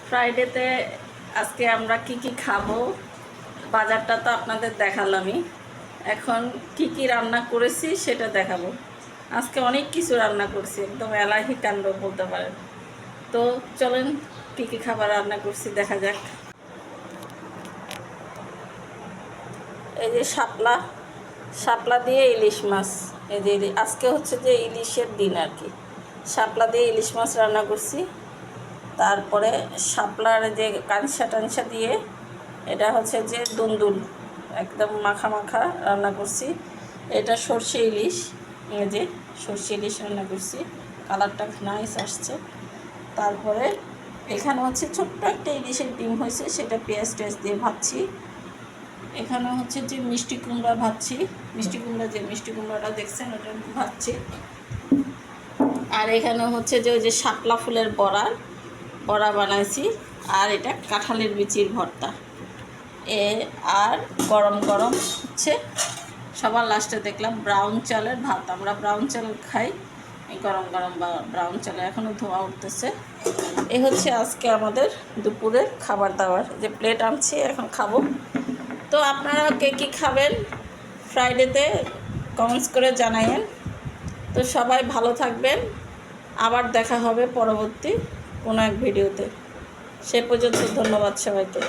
ফ্রাইডেতে আজকে আমরা কি খাবো, বাজারটা তো আপনাদের দেখালামই। এখন কি রান্না করেছি সেটা দেখাবো। আজকে অনেক কিছু রান্না করছি, একদম এলাহি কাণ্ড বলতে পারেন। তো চলেন কি খাবার রান্না করছি দেখা যাক। এই যে শাপলা দিয়ে ইলিশ মাছ। এই যে আজকে হচ্ছে যে ইলিশের দিন আর কি। শাপলা দিয়ে ইলিশ মাছ রান্না করছি। তারপরে শাপলার যে কাঁচা টানসা দিয়ে এটা হচ্ছে যে দুন্দুল, একদম মাখা মাখা রান্না করছি। এটা সর্ষে ইলিশ, এই যে সর্ষে ইলিশ রান্না করছি, কালারটা নাইস আসছে। তারপরে এখানে হচ্ছে ছোট্ট একটা ইলিশের ডিম হয়েছে, সেটা পেঁয়াজ টেয়াজ দিয়ে ভাজছি। এখানে হচ্ছে যে মিষ্টি কুমড়া ভাজছি, মিষ্টি কুমড়াটা দেখছেন ওটা ভাজছি। আর এখানে হচ্ছে যে ওই যে শাপলা ফুলের বড়া বানাইছি। আর এটা কাঁঠালের বিচির ভর্তা। আর গরম গরম হচ্ছে সবার লাস্টে দেখলাম ব্রাউন চালের ভাত। আমরা ব্রাউন চাল খাই, এই গরম গরম ব্রাউন চালে এখনও ধোয়া উঠতেছে। এই হচ্ছে আজকে আমাদের দুপুরের খাবার দাবার। যে প্লেট আনছি এখন খাবো। তো আপনারা কি খাবেন ফ্রাইডেতে কমেন্টস করে জানাবেন। তো সবাই ভালো থাকবেন, আবার দেখা হবে পরবর্তী কোনো এক ভিডিওতে। সে পর্যন্ত ধন্যবাদ সবাইকে।